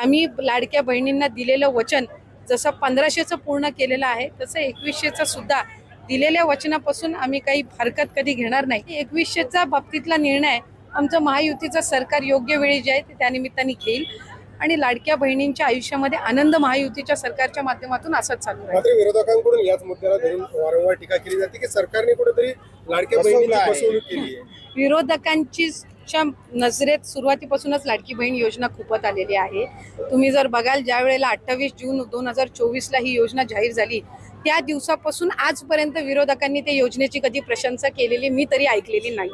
आम्ही लाडक्या बहिणींना दिलेलं वचन जसं 1500चं पूर्ण केलेलं आहे तसं 2100चं सुद्धा दिलेल्या वचनापासून आम्ही काही हरकत कधी घेणार नाही। 2100चा बाबतीतला निर्णय आमचं महायुतीचं सरकार योग्य वेळी जे आहे ते त्यानिमित्ताने घेईल आणि लाडक्या बहिणींच्या आयुष्यामध्ये आनंद महायुतीच्या सरकारच्या माध्यमातून असंच चालू राहील। मात्र विरोधकांकडून याच मुद्द्याला धरून वारंवार टीका केली जाते की सरकारने कुठेतरी लाडक्या बहिणींची फसवणूक केली आहे। विरोधकांची नजरेत सुरुवातीपासूनच लाडकी बहीण योजना खूपच आलेली आहे। तुम्ही जर बघाल ज्या वेळेला 28 जून 2024ला ही योजना जाहीर झाली त्या दिवसापासून आजपर्यंत विरोधकांनी त्या योजनेची कधी प्रशंसा केलेली मी तरी ऐकलेली नाही।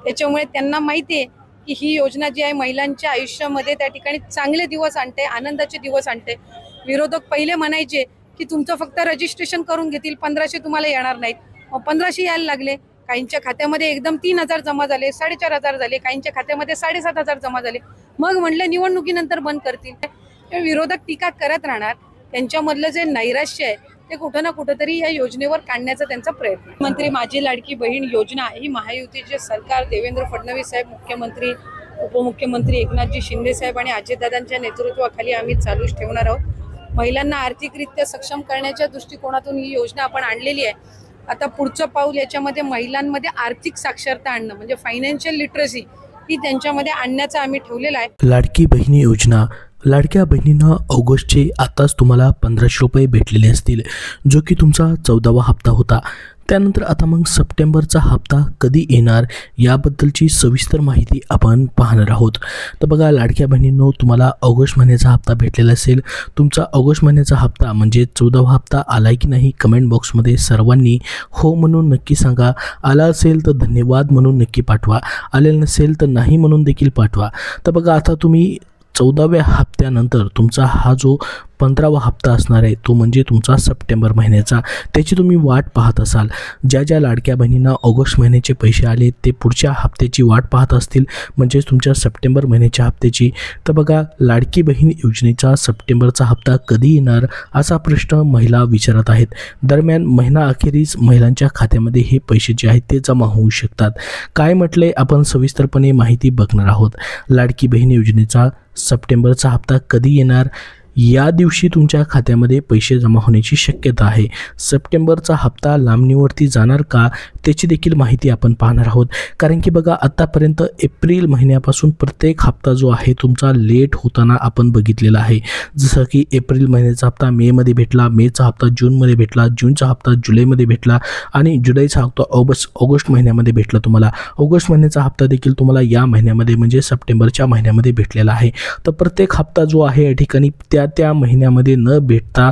त्याच्यामुळे त्यांना माहिती आहे की ही योजना जी आहे महिलांच्या आयुष्यामध्ये त्या ठिकाणी चांगले दिवस आणते, आनंदाचे दिवस आणते। विरोधक पहिले म्हणायचे की तुमचं फक्त रजिस्ट्रेशन करून घेतील, 1500 तुम्हाला येणार नाहीत, मग 1500 यायला लागले। काहींच्या खात्यामध्ये एकदम 3000 जमा झाले, 4500 झाले, काहींच्या खात्यामध्ये 7500 जमा झाले। मग म्हणलं निवडणुकीनंतर बंद करतील। विरोधक टीका करत राहणार, त्यांच्यामधलं जे नैराश्य आहे ते कुठं ना कुठंतरी या योजनेवर काढण्याचा त्यांचा प्रयत्न आहे। मंत्री माझी लाडकी बहीण योजना ही महायुतीचे सरकार देवेंद्र फडणवीस साहेब, मुख्यमंत्री उपमुख्यमंत्री एकनाथजी शिंदे साहेब आणि अजितदादांच्या नेतृत्वाखाली आम्ही चालूच ठेवणार आहोत। महिलांना आर्थिकरित्या सक्षम करण्याच्या दृष्टिकोनातून ही योजना आपण आणलेली आहे। आता पुढचं पाऊल याच्यामध्ये महिलांमध्ये आर्थिक साक्षरता आणणं म्हणजे फायनान्शियल लिटरसी ही त्यांच्यामध्ये आणण्याचा आम्ही ठेवलेला आहे। लाडकी बहिणी योजना, लाडक्या बहिणींना ऑगस्टचे आताच तुम्हाला 1500 रुपये भेटलेले असतील, जो की तुमचा 14वा हप्ता होता। त्यानंतर आता मग सप्टेंबरचा हप्ता कधी येणार याबद्दलची सविस्तर माहिती आपण पाहणार आहोत। तर बघा लाडक्या बहिणींनो, तुम्हाला ऑगस्ट महिन्याचा हप्ता भेटलेला असेल। तुमचा ऑगस्ट महिन्याचा हप्ता म्हणजे 14वा हप्ता आलाय की नाही कमेंट बॉक्समध्ये सर्वांनी हो म्हणून नक्की सांगा। आला असेल तर धन्यवाद म्हणून नक्की पाठवा, आलेला नसेल तर नाही म्हणून देखील पाठवा। तर बघा आता तुम्ही 14व्या हप्त्यानंतर तुमचा हा जो 15वा हप्ता असणार आहे तो म्हणजे तुमचा सप्टेंबर महिन्याचा, त्याची तुम्ही वाट पाहत असाल। ज्या ज्या लाडक्या बहिणींना ऑगस्ट महिन्याचे पैसे आले ते पुढच्या हप्त्याची वाट पाहत असतील, म्हणजेच तुमच्या सप्टेंबर महिन्याच्या हप्त्याची। तर बघा लाडकी बहीण योजनेचा सप्टेंबरचा हप्ता कधी येणार असा प्रश्न महिला विचारत आहेत। दरम्यान महिना अखेरीस महिलांच्या खात्यामध्ये हे पैसे जे आहेत ते जमा होऊ शकतात। काय म्हटले आपण सविस्तरपणे माहिती बघणार आहोत। लाडकी बहीण योजनेचा सप्टेंबरचा हप्ता कधी येणार, या दिवशी तुमच्या खात्यामध्ये पैसे जमा होण्याची शक्यता आहे। सप्टेंबरचा हप्ता लांबणीवरती जाणार का त्याची देखील माहिती आपण पाहणार आहोत। कारण की बघा आतापर्यंत एप्रिल महिन्यापासून प्रत्येक हप्ता जो आहे तुमचा लेट होताना आपण बघितलेला आहे। जसं की एप्रिल महिन्याचा हप्ता मे मध्ये भेटला, मेचा हप्ता जूनमध्ये भेटला, जूनचा हप्ता जुलैमध्ये भेटला आणि जुलैचा हप्ता ऑगस्ट महिन्यामध्ये भेटला तुम्हाला। ऑगस्ट महिन्याचा हप्ता देखील तुम्हाला या महिन्यामध्ये म्हणजे सप्टेंबरच्या महिन्यामध्ये भेटलेला आहे। तर प्रत्येक हप्ता जो आहे या ठिकाणी त्या महिन्यामध्ये न भेटता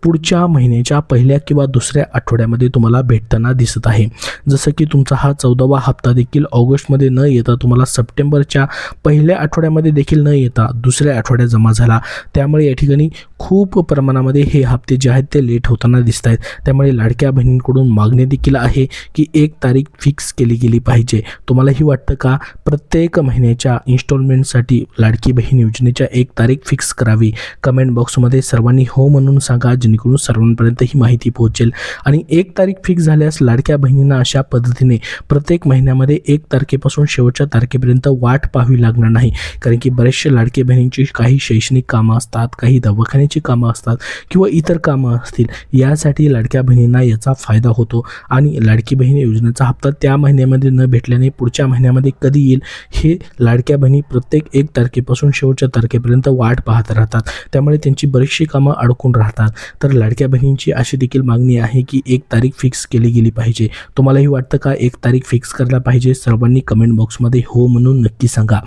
पुढच्या महिन्याच्या पहिल्या किंवा दुसऱ्या आठवड्यामध्ये तुम्हाला भेटताना दिसत आहे। जसं की तुमचा हा 14वा हप्ता देखील ऑगस्टमध्ये न येता तुम्हाला सप्टेंबरच्या पहिल्या आठवड्यामध्ये देखील न येता दुसऱ्या आठवड्यात जमा झाला। त्यामुळे या ठिकाणी खूप प्रमाणामध्ये हे हप्ते जे आहेत ते लेट होताना दिसत आहेत। त्यामुळे लाडक्या बहिणींकडून मागणी देखील आहे की 1 तारीख फिक्स केली गेली पाहिजे। तुम्हालाही वाटतं का प्रत्येक महिन्याच्या इन्स्टॉलमेंटसाठी लाडकी बहीण योजनेच्या 1 तारीख फिक्स करावी? कमेंट बॉक्समध्ये सर्वांनी हो म्हणून सांगा, जेणेकरून सर्वांपर्यंत ही माहिती पोहोचेल। आणि 1 तारीख फिक्स झाल्यास लाडक्या बहिणींना अशा पद्धतीने प्रत्येक महिन्यामध्ये 1 तारखेपासून शेवटच्या तारखेपर्यंत वाट पाहावी लागणार नाही। कारण की बरेचसे लाडके बहिणींची काही शैक्षणिक कामं असतात, काही दवाखान्याची कामं असतात किंवा इतर कामं असतील, यासाठी लाडक्या बहिणींना याचा फायदा होतो। आणि लाडकी बहीण योजनेचा हप्ता त्या महिन्यामध्ये न भेटल्याने पुढच्या महिन्यामध्ये कधी येईल हे लाडक्या बहिणी प्रत्येक 1 तारखेपासून शेवटच्या तारखेपर्यंत वाट पाहत राहतात। त्यामुळे त्यांची बरीचशी कामं अडकून राहतात। तर लाडक्या बहिणींची अशी देखील मागणी आहे की 1 तारीख फिक्स केली गेली पाहिजे। तुम्हालाही वाटतं का 1 तारीख फिक्स करायला पाहिजे? सर्वांनी कमेंट बॉक्समध्ये हो म्हणून नक्की सांगा।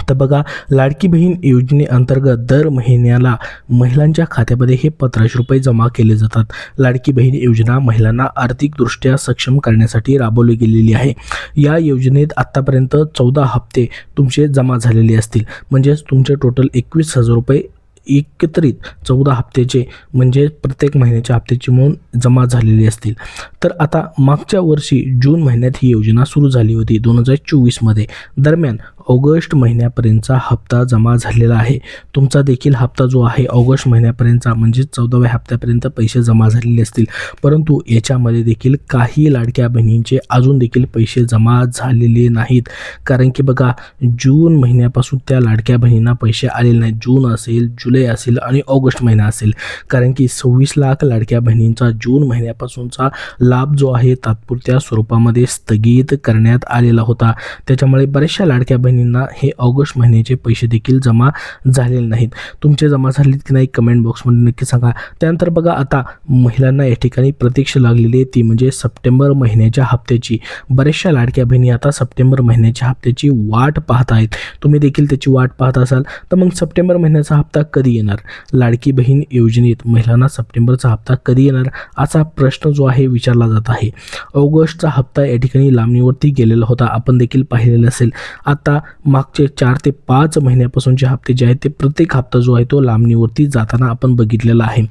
तर बघा लाडकी बहीण योजनेअंतर्गत दर महिन्याला महिलांच्या खात्यामध्ये हे 1500 रुपये जमा केले जातात। लाडकी बहीण योजना महिलांना आर्थिकदृष्ट्या सक्षम करण्यासाठी राबवली गेलेली आहे। या योजनेत आतापर्यंत 14 हप्ते तुमचे जमा झालेले असतील, म्हणजेच तुमचे टोटल 21,000 रुपये एकत्रित 14 हप्त्याचे म्हणजे प्रत्येक महिन्याच्या हप्त्याची म्हणून जमा झालेली असतील। तर आता मागच्या वर्षी जून महिन्यात ही योजना सुरू झाली होती 2024 मध्ये। दरम्यान ऑगस्ट महिन्यापर्यंतचा हप्ता जमा झालेला आहे. तुमचा देखील हप्ता जो आहे ऑगस्ट महिन्यापर्यंतचा म्हणजे 14व्या हप्त्यापर्यंत पैसे जमा झालेले असतील. परंतु याच्यामध्ये देखील काही लाडक्या बहिणींचे अजून देखील पैसे जमा झालेले नाहीत. कारण की बघा, जून महिन्यापासून त्या लाडक्या बहिणींना पैसे आलेले नाहीत. जून असेल, जुलै असेल आणि ऑगस्ट महिना असेल. कारण की 26 लाख लाडक्या बहिणींचा जून महिन्यापासूनचा लाभ जो आहे तात्पुरत्या स्वरूपामध्ये स्थगित करण्यात आलेला होता. त्याच्यामुळे बऱ्याचशा लाडक्या बहिणींना हे ऑगस्ट महिन्याचे पैसे देखील जमा झालेले नाहीत. तुमचे जमा झालेत की नाही कमेंट बॉक्समध्ये नक्की सांगा. त्यानंतर बघा, आता महिलांना या ठिकाणी प्रतीक्षा लागलेली आहे ती म्हणजे सप्टेंबर महिन्याच्या हप्त्याची. बऱ्याचशा लाडक्या बहिणी आता सप्टेंबर महिन्याच्या हप्त्याची वाट पाहत आहेत. तुम्ही देखील त्याची वाट पाहत असाल तर मग सप्टेंबर महिन्याचा हप्ता कधी येणार? लाडकी बहीण योजनेत महिलांना सप्टेंबरचा हप्ता कधी येणार असा प्रश्न जो आहे विचारला जात आहे. ऑगस्टचा हप्ता या ठिकाणी लांबणीवरती गेलेला होता, आपण देखील पाहिलेलं असेल. आता मागचे 4 ते 5 महिन्यापासूनचे हप्ते जे आहेत ते प्रत्येक हप्ता जो आहे तो लांबणीवरती जाताना आपण बघितलेला आहे.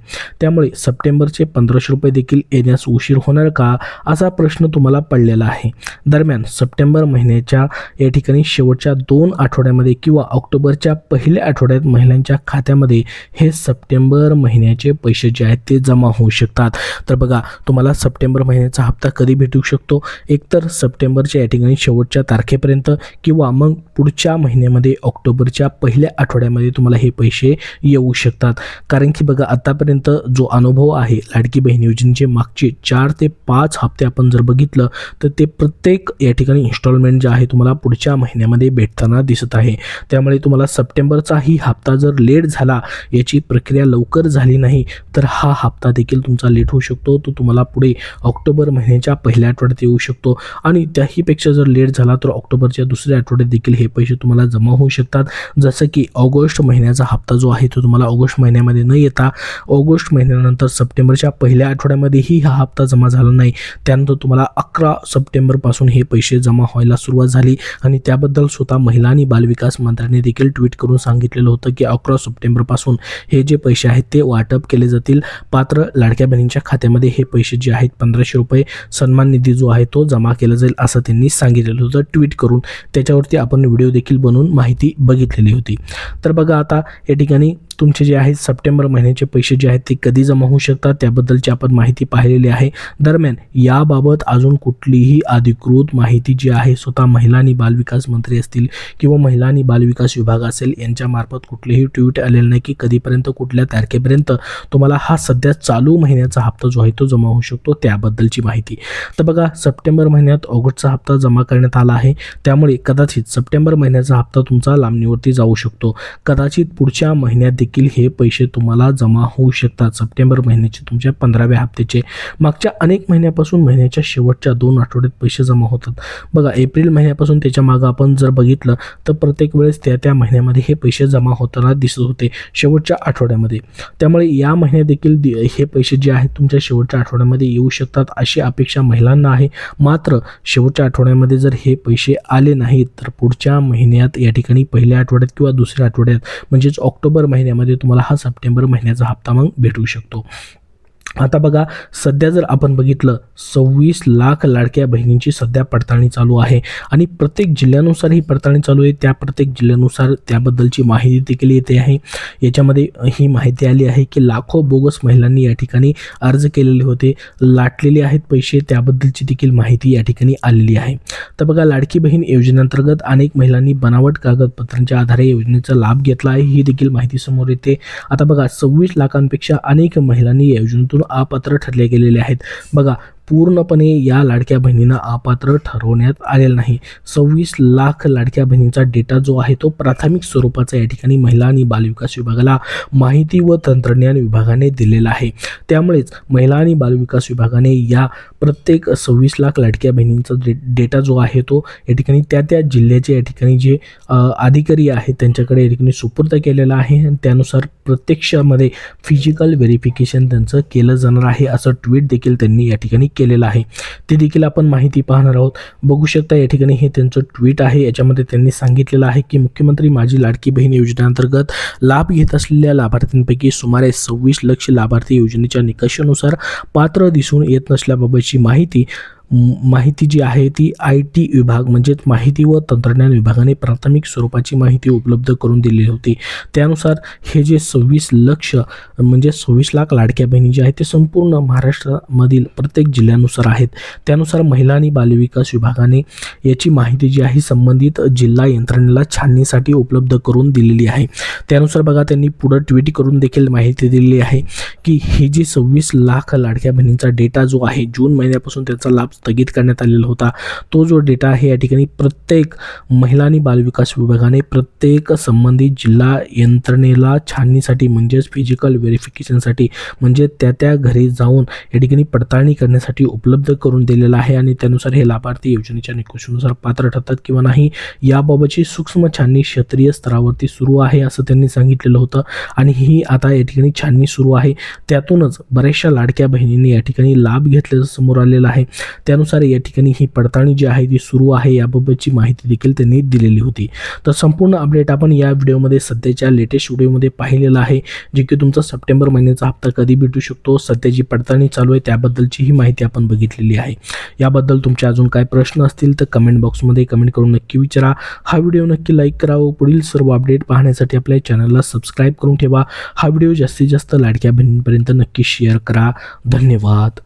त्यामुळे सप्टेंबरचे 1500 रुपये देखील येण्यास उशीर होणार का असा प्रश्न तुम्हाला पडलेला आहे. दरम्यान सप्टेंबर महिन्याच्या या ठिकाणी शेवटच्या 2 आठवड्यामध्ये किंवा ऑक्टोबरच्या पहिल्या आठवड्यात महिलांच्या खात्यामध्ये हे सप्टेंबर महिन्याचे पैसे जे आहेत ते जमा होऊ शकतात. तर बघा, तुम्हाला सप्टेंबर महिन्याचा हप्ता कधी भेटू शकतो? एकतर सप्टेंबरच्या या ठिकाणी शेवटच्या तारखेपर्यंत किंवा मग पुढच्या महिन्यामध्ये ऑक्टोबरच्या पहिल्या आठवड्यामध्ये तुम्हाला हे पैसे येऊ शकतात. कारण की बघा, आतापर्यंत जो अनुभव आहे लाडकी बहीण योजनेचे मागचे 4 ते 5 हप्ते आपण जर बघितलं तर ते प्रत्येक या ठिकाणी इन्स्टॉलमेंट जे आहे तुम्हाला पुढच्या महिन्यामध्ये भेटताना दिसत आहे. त्यामुळे तुम्हाला सप्टेंबरचाही हप्ता जर लेट झाला, याची प्रक्रिया लवकर झाली नाही तर हा हप्ता देखील तुमचा लेट होऊ शकतो. तो तुम्हाला पुढे ऑक्टोबर महिन्याच्या पहिल्या आठवड्यात येऊ शकतो आणि त्याहीपेक्षा जर लेट झाला तर ऑक्टोबरच्या दुसऱ्या आठवड्यात देखील हे पैसे तुम्हाला जमा होऊ शकतात. जसं की ऑगस्ट महिन्याचा हप्ता जो आहे तो तुम्हाला ऑगस्ट महिन्यामध्ये न येता ऑगस्ट महिन्यानंतर सप्टेंबरच्या पहिल्या आठवड्यामध्येही हा हप्ता जमा झाला नाही. त्यानंतर तुम्हाला 11 सप्टेंबरपासून हे पैसे जमा व्हायला सुरुवात झाली आणि त्याबद्दल स्वतः महिला आणि बालविकास मंत्र्यांनी देखील ट्विट करून सांगितलेलं होतं की 11 सप्टेंबरपासून हे जे पैसे आहेत ते वाटप केले जातील. पात्र लाडक्या बहिणींच्या खात्यामध्ये हे पैसे जे आहेत 1500 रुपये सन्मान निधी जो आहे तो जमा केला जाईल असं त्यांनी सांगितलेलं होतं ट्विट करून. त्याच्यावरती आपण व्हिडिओ देखील बनवून माहिती बघितलेली होती. तर बघा, आता या ठिकाणी तुमचे जे आहेत सप्टेंबर महिन्याचे पैसे जे आहेत ते कधी जमा होऊ शकतात त्याबद्दलची आपण माहिती पाहिलेली आहे. दरम्यान याबाबत अजून कुठलीही अधिकृत माहिती जी आहे स्वतः महिला आणि बालविकास मंत्री असतील किंवा महिला आणि बालविकास विभाग असेल यांच्यामार्फत कुठलेही ट्विट आलेलं नाही की कधीपर्यंत कुठल्या तारखेपर्यंत तुम्हाला हा सध्या चालू महिन्याचा हप्ता जो आहे तो जमा होऊ शकतो त्याबद्दलची माहिती. तर बघा, सप्टेंबर महिन्यात ऑगस्टचा हप्ता जमा करण्यात आला आहे. त्यामुळे कदाचित सप्टेंबर महिन्याचा हप्ता तुमचा लांबणीवरती जाऊ शकतो. कदाचित पुढच्या महिन्यात देखील हे पैसे तुम्हाला जमा होऊ शकतात. सप्टेंबर महिन्याचे तुमच्या 15व्या हप्त्याचे मागच्या अनेक महिन्यापासून महिन्याच्या शेवटच्या 2 आठवड्यात पैसे जमा होतात. बघा, एप्रिल महिन्यापासून त्याच्या मागे आपण जर बघितलं तर प्रत्येक वेळेस त्या महिन्यामध्ये हे पैसे जमा होताना दिसत होते शेवटच्या आठवड्यामध्ये. त्यामुळे या महिन्यात देखील हे पैसे जे आहेत तुमच्या शेवटच्या आठवड्यामध्ये येऊ शकतात अशी अपेक्षा महिलांना आहे. मात्र शेवटच्या आठवड्यामध्ये जर हे पैसे आले नाहीत तर पुढच्या महिन्यात या ठिकाणी पहिल्या आठवड्यात किंवा दुसऱ्या आठवड्यात म्हणजेच ऑक्टोबर महिन्यामध्ये तुम्हाला हा सप्टेंबर महिन्याचा हप्ता मग भेटू शकतो. आता बघा, सध्या जर आपण बघितलं 26 लाख लाडक्या बहिणींची सध्या पडताळणी चालू आहे आणि प्रत्येक जिल्ह्यानुसार ही पडताळणी चालू आहे. त्या प्रत्येक जिल्ह्यानुसार त्याबद्दलची माहिती देखील येते आहे. याच्यामध्ये ही माहिती आली आहे की लाखो बोगस महिलांनी या ठिकाणी अर्ज केलेले होते, लाटलेले आहेत पैसे, त्याबद्दलची देखील माहिती या ठिकाणी आलेली आहे. तर बघा, लाडकी बहीण योजनेअंतर्गत अनेक महिलांनी बनावट कागदपत्रांच्या आधारे योजनेचा लाभ घेतला आहे ही देखील माहिती समोर येते. आता बघा, 26 लाखांपेक्षा अनेक महिलांनी या योजनेतून अपात्र ठरले गेलेले आहेत. बघा, पूर्णपणे या लाडक्या बहिणींना अपात्र ठरवण्यात आलेलं नाही. 26 लाख लाडक्या बहिणींचा डेटा जो आहे तो प्राथमिक स्वरूपाचा या ठिकाणी महिला आणि बालविकास विभागाला माहिती व तंत्रज्ञान विभागाने दिलेला आहे. त्यामुळेच महिला आणि बालविकास विभागाने या प्रत्येक 26 लाख लाडक्या बहिणींचा डेटा जो आहे तो या ठिकाणी त्या जिल्ह्याचे या ठिकाणी जे अधिकारी आहेत त्यांच्याकडे या ठिकाणी सुपूर्द केलेला आहे आणि त्यानुसार प्रत्यक्षामध्ये फिजिकल व्हेरिफिकेशन त्यांचं केलं जाणार आहे असं ट्विट देखील त्यांनी या ठिकाणी केलेलं आहे. ते देखील आपण माहिती पाहणार आहोत. बघू शकता या ठिकाणी हे त्यांचं ट्विट आहे. याच्यामध्ये त्यांनी सांगितलेलं आहे की मुख्यमंत्री माझी लाडकी बहीण योजनेअंतर्गत लाभ घेत असलेल्या लाभार्थ्यांपैकी सुमारे 26 लाख लाभार्थी योजनेच्या निकषानुसार पात्र दिसून येत नसल्याबाबतची माहिती माहिती जी आहे ती IT विभाग म्हणजेच माहिती व तंत्रज्ञान विभागाने प्राथमिक स्वरूपाची माहिती उपलब्ध करून दिलेली होती. त्यानुसार हे जे 26 लक्ष म्हणजे 26 लाख लाडक्या बहिणी जे आहेत ते संपूर्ण महाराष्ट्रामधील प्रत्येक जिल्ह्यानुसार आहेत. त्यानुसार महिला आणि बालविकास विभागाने याची माहिती जी आहे संबंधित जिल्हा यंत्रणेला छाननीसाठी उपलब्ध करून दिलेली आहे. त्यानुसार बघा त्यांनी पुढे ट्विट करून देखील माहिती दिलेली आहे की ही जी 26 लाख लाडक्या बहिणींचा डेटा जो आहे जून महिन्यापासून त्याचा लाभ स्थगित करण्यात आलेला होता, तो जो डेटा आहे या ठिकाणी प्रत्येक महिला आणि बालविकास विभागाने प्रत्येक संबंधित जिल्हा यंत्रणेला छाननीसाठी म्हणजेच फिजिकल व्हेरिफिकेशनसाठी म्हणजे त्या घरी जाऊन या ठिकाणी पडताळणी करण्यासाठी उपलब्ध करून दिलेला आहे. आणि त्यानुसार हे लाभार्थी योजनेच्या निकषानुसार पात्र ठरतात किंवा नाही याबाबतची सूक्ष्म छाननी क्षेत्रीय स्तरावरती सुरू आहे असं त्यांनी सांगितलेलं होतं. आणि ही आता या ठिकाणी छाननी सुरू आहे. त्यातूनच बऱ्याचशा लाडक्या बहिणींनी या ठिकाणी लाभ घेतल्याचं समोर आलेलं आहे. त्यानुसार या ठिकाणी ही पडताळणी जी आहे ती सुरू आहे याबाबतची माहिती देखील त्यांनी दिलेली होती. तर संपूर्ण अपडेट आपण या व्हिडिओमध्ये सध्याच्या लेटेस्ट व्हिडिओमध्ये पाहिलेलं आहे, जे की तुमचा सप्टेंबर महिन्याचा हप्ता कधी भेटू शकतो, सध्याची पडताळणी चालू आहे त्याबद्दलची ही माहिती आपण बघितलेली आहे. याबद्दल तुमचे अजून काय प्रश्न असतील तर कमेंट बॉक्समध्ये कमेंट करून नक्की विचारा. हा व्हिडिओ नक्की लाईक करा व पुढील सर्व अपडेट पाहण्यासाठी आपल्या चॅनलला सबस्क्राईब करून ठेवा. हा व्हिडिओ जास्तीत जास्त लाडक्या बहिणींपर्यंत नक्की शेअर करा. धन्यवाद.